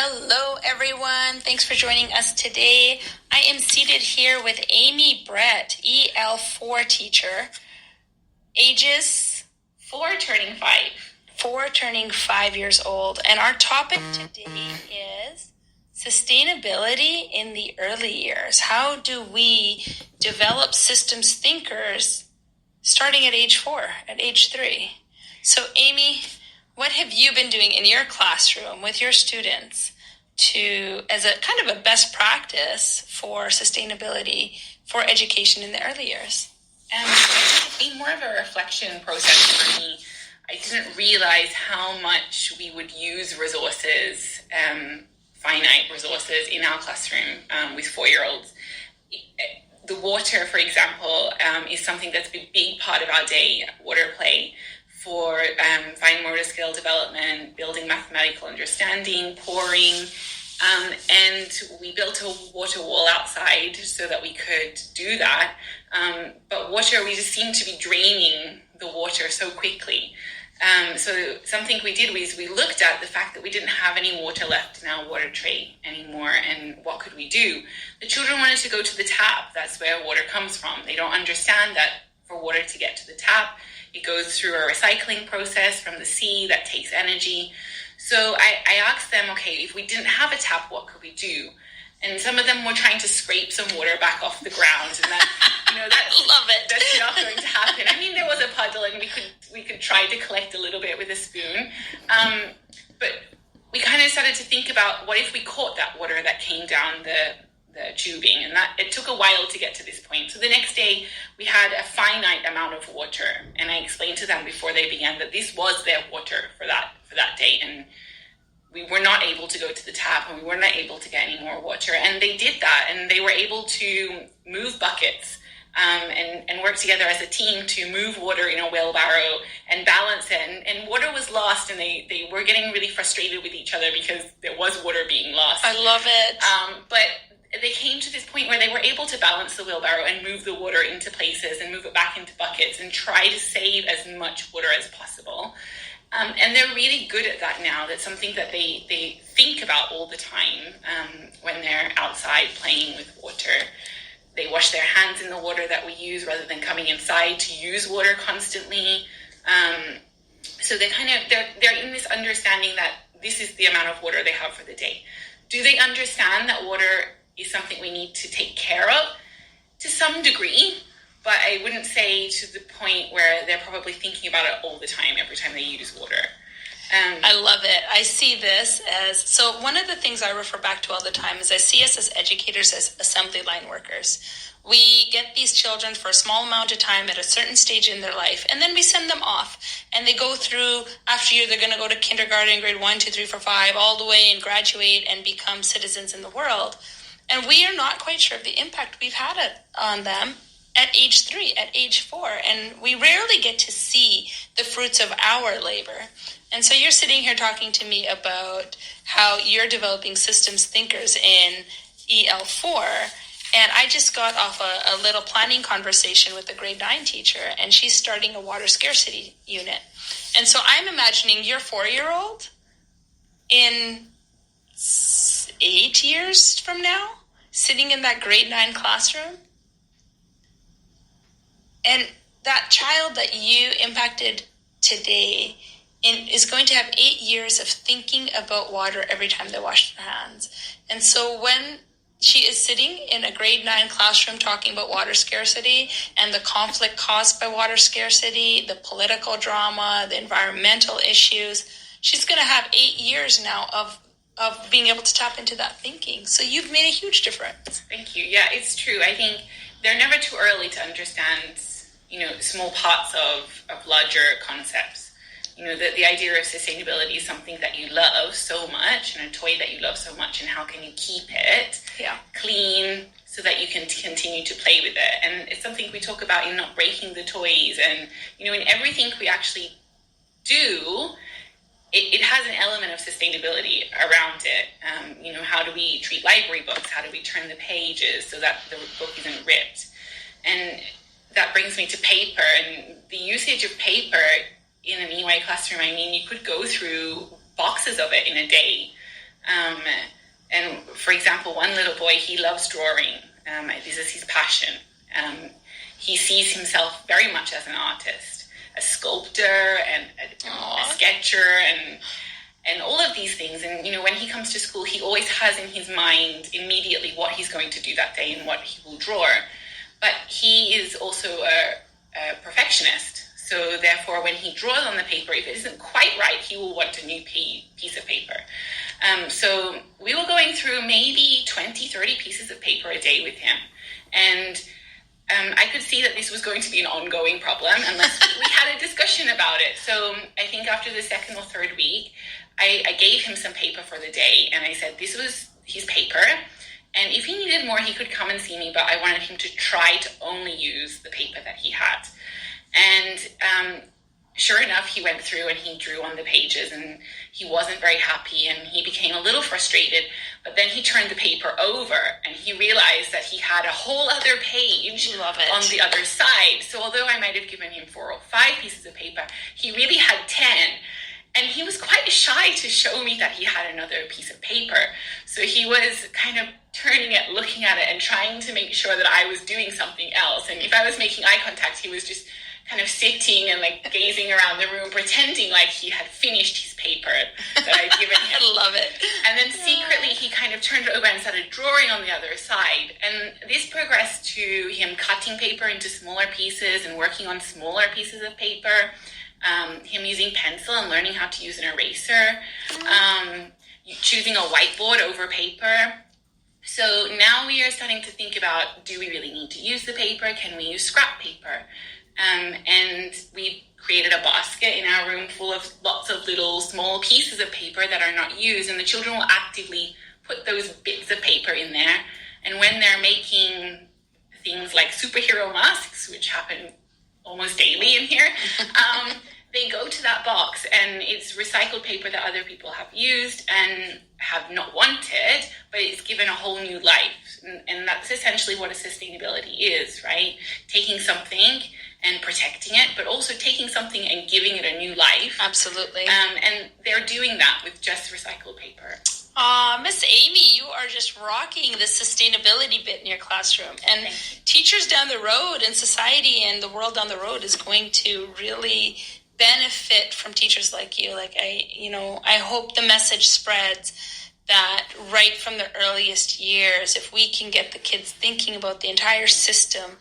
Hello, everyone. Thanks for joining us today. I am seated here with Amy Brett, EL4 teacher, ages 4 turning 5. 4 turning 5 years old. And our topic today is sustainability in the early years. How do we develop systems thinkers starting at age 4, at age 3? So, Amy, what have you been doing in your classroom with your students as a kind of a best practice for sustainability for education in the early years? It's been more of a reflection process for me. I didn't realize how much we would use resources, finite resources in our classroom with 4-year-olds. The water, for example, is something that's a big part of our day, water play, for fine motor skill development, building mathematical understanding, pouring, and we built a water wall outside so that we could do that. But water, we just seemed to be draining the water so quickly. So something we did was we looked at the fact that we didn't have any water left in our water tray anymore, and what could we do? The children wanted to go to the tap. That's where water comes from. They don't understand that for water to get to the tap, it goes through a recycling process from the sea that takes energy. So I asked them, okay, if we didn't have a tap, what could we do? And some of them were trying to scrape some water back off the ground, and that, I love it. That's not going to happen. I mean, there was a puddle, and we could try to collect a little bit with a spoon, but we kind of started to think about what if we caught that water that came down the tubing, and that it took a while to get to this point. So the next day we had a finite amount of water, and I explained to them before they began that this was their water for that day, and we were not able to go to the tap, and we were not able to get any more water. And they did that, and they were able to move buckets and work together as a team to move water in a wheelbarrow and balance it. And water was lost, and they were getting really frustrated with each other because there was water being lost. I love it. But they came to this point where they were able to balance the wheelbarrow and move the water into places and move it back into buckets and try to save as much water as possible. And they're really good at that now. That's something that they think about all the time when they're outside playing with water. They wash their hands in the water that we use rather than coming inside to use water constantly. So they're in this understanding that this is the amount of water they have for the day. Do they understand that water is something we need to take care of? To some degree, but I wouldn't say to the point where they're probably thinking about it all the time, every time they use water. I love it. I see this so one of the things I refer back to all the time is I see us as educators as assembly line workers. We get these children for a small amount of time at a certain stage in their life, and then we send them off. And they go through, after year, they're going to go to kindergarten, grade 1, 2, 3, 4, 5, all the way and graduate and become citizens in the world. And we are not quite sure of the impact we've had on them at age 3, at age 4. And we rarely get to see the fruits of our labor. And so you're sitting here talking to me about how you're developing systems thinkers in EL4. And I just got off a little planning conversation with a grade 9 teacher, and she's starting a water scarcity unit. And so I'm imagining your 4-year-old in 8 years from now, sitting in that grade 9 classroom. And that child that you impacted today is going to have 8 years of thinking about water every time they wash their hands. And so when she is sitting in a grade 9 classroom talking about water scarcity and the conflict caused by water scarcity, the political drama, the environmental issues, she's going to have 8 years now of being able to tap into that thinking. So you've made a huge difference. Thank you. Yeah, it's true. I think they're never too early to understand, small parts of larger concepts. The idea of sustainability is something that you love so much, and a toy that you love so much, and how can you keep it clean so that you can continue to play with it? And it's something we talk about in not breaking the toys, and in everything we actually do, it has an element of sustainability around it. How do we treat library books? How do we turn the pages so that the book isn't ripped? And that brings me to paper, and the usage of paper in an EY classroom. I mean, you could go through boxes of it in a day. And for example, one little boy, he loves drawing. This is his passion. He sees himself very much as an artist, a sculptor and a sketcher and all of these things. And, when he comes to school, he always has in his mind immediately what he's going to do that day and what he will draw. But he is also a perfectionist. So therefore, when he draws on the paper, if it isn't quite right, he will want a new piece of paper. So we were going through maybe 20, 30 pieces of paper a day with him. And I could see that this was going to be an ongoing problem unless we had a discussion about it. So I think after the second or third week, I gave him some paper for the day. And I said, this was his paper. And if he needed more, he could come and see me. But I wanted him to try to only use the paper that he had. And sure enough, he went through and he drew on the pages and he wasn't very happy and he became a little frustrated. But then he turned the paper over and he realized that he had a whole other page on the other side. So although I might have given him 4 or 5 pieces of paper, he really had 10. And he was quite shy to show me that he had another piece of paper. So he was kind of turning it, looking at it and trying to make sure that I was doing something else. And if I was making eye contact, he was just kind of sitting and gazing around the room, pretending like he had finished his paper that I'd given him. I love it. And then secretly he kind of turned it over and started drawing on the other side. And this progressed to him cutting paper into smaller pieces and working on smaller pieces of paper, him using pencil and learning how to use an eraser, choosing a whiteboard over paper. So now we are starting to think about, do we really need to use the paper? Can we use scrap paper? And we created a basket in our room full of lots of little small pieces of paper that are not used, and the children will actively put those bits of paper in there. And when they're making things like superhero masks, which happen almost daily in here, they go to that box and it's recycled paper that other people have used and have not wanted, but it's given a whole new life. And that's essentially what a sustainability is, right? Taking something and protecting it, but also taking something and giving it a new life. Absolutely. And they're doing that with just recycled paper. Miss Amy, you are just rocking the sustainability bit in your classroom. And teachers down the road and society and the world down the road is going to really benefit from teachers like you. I hope the message spreads that right from the earliest years, if we can get the kids thinking about the entire system,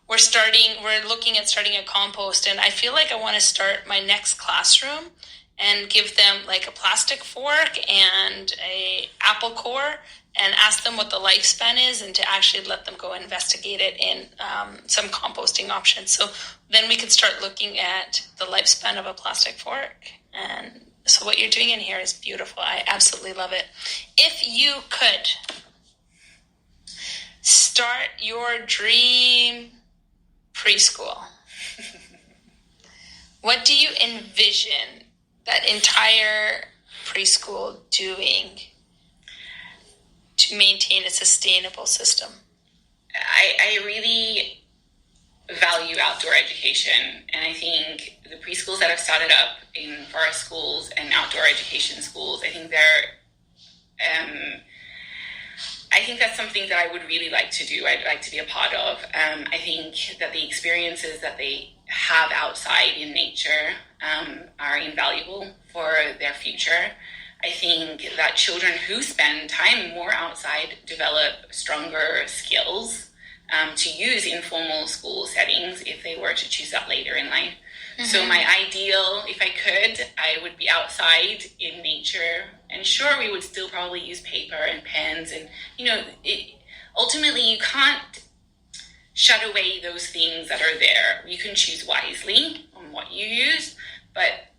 we're looking at starting a compost, and I feel like I want to start my next classroom and give them a plastic fork and a apple core and ask them what the lifespan is, and to actually let them go investigate it in some composting options. So then we can start looking at the lifespan of a plastic fork. And so what you're doing in here is beautiful. I absolutely love it. If you could start your dream preschool, what do you envision that entire preschool doing to maintain a sustainable system? I really value outdoor education, and I think the preschools that have started up in forest schools and outdoor education schools, I think that's something that I would really like to do. I'd like to be a part of. I think that the experiences that they have outside in nature are invaluable for their future. I think that children who spend time more outside develop stronger skills to use in formal school settings if they were to choose that later in life. Mm-hmm. So my ideal, if I could, I would be outside in nature. And sure, we would still probably use paper and pens. And, ultimately, you can't shut away those things that are there. You can choose wisely on what you use, but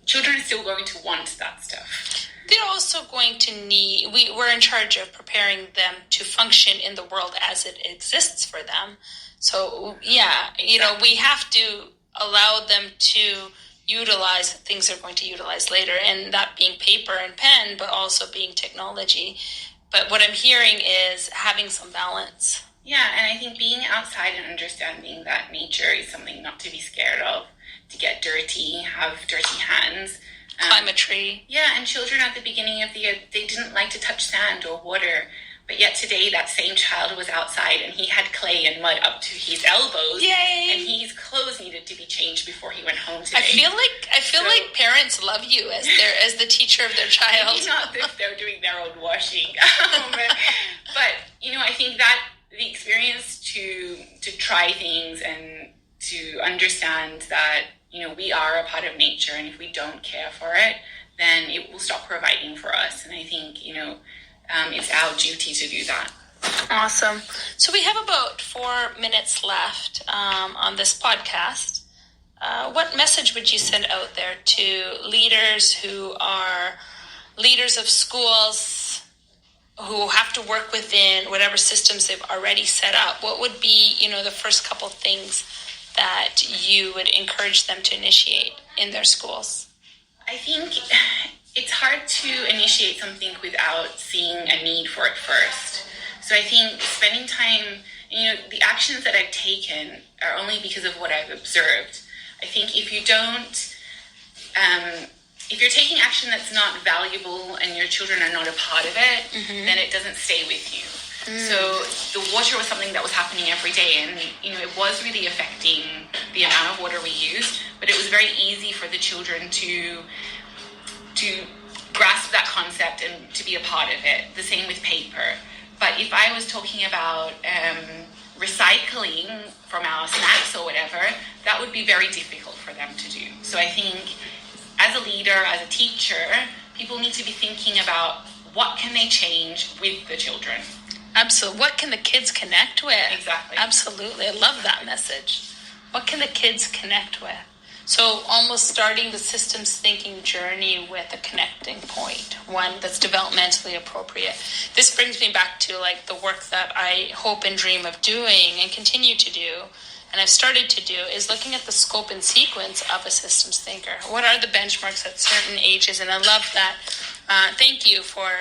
children are still going to want that stuff. They're also going to need, we're in charge of preparing them to function in the world as it exists for them. So, yeah, exactly. We have to allow them to utilize things they're going to utilize later, and that being paper and pen, but also being technology. But what I'm hearing is having some balance. Yeah, and I think being outside and understanding that nature is something not to be scared of, to get dirty, have dirty hands, Climb a tree. Yeah, and children at the beginning of the year, they didn't like to touch sand or water. But yet today, that same child was outside and he had clay and mud up to his elbows. Yay! And his clothes needed to be changed before he went home today. I feel like parents love you as the teacher of their child. Maybe not if they're doing their own washing. But I think that the experience to try things and to understand that we are a part of nature, and if we don't care for it, then it will stop providing for us. And I think it's our duty to do that. Awesome. So we have about 4 minutes left on this podcast. What message would you send out there to leaders who are leaders of schools who have to work within whatever systems they've already set up? What would be, the first couple things that you would encourage them to initiate in their schools? I think it's hard to initiate something without seeing a need for it first. So I think spending time, the actions that I've taken are only because of what I've observed. I think if you don't, if you're taking action that's not valuable and your children are not a part of it, then it doesn't stay with you. So the water was something that was happening every day, and it was really affecting the amount of water we used, but it was very easy for the children to grasp that concept and to be a part of it. The same with paper. But if I was talking about recycling from our snacks or whatever, that would be very difficult for them to do. So I think as a leader, as a teacher, people need to be thinking about what can they change with the children. Absolutely. What can the kids connect with? Exactly. Absolutely. I love that message. What can the kids connect with? So almost starting the systems thinking journey with a connecting point, one that's developmentally appropriate. This brings me back to the work that I hope and dream of doing and continue to do, and I've started to do, is looking at the scope and sequence of a systems thinker. What are the benchmarks at certain ages? And I love that. Thank you for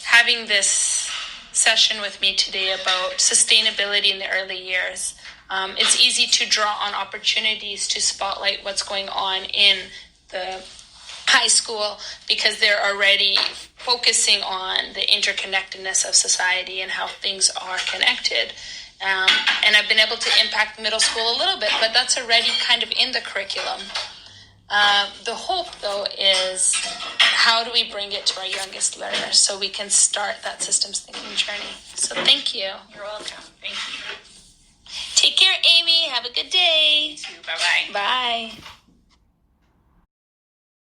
having this session with me today about sustainability in the early years. It's easy to draw on opportunities to spotlight what's going on in the high school because they're already focusing on the interconnectedness of society and how things are connected. And I've been able to impact middle school a little bit, but that's already kind of in the curriculum. The hope, though, is how do we bring it to our youngest learners so we can start that systems thinking journey. So thank you. You're welcome. Thank you. Take care, Amy. Have a good day. You too. Bye-bye. Bye.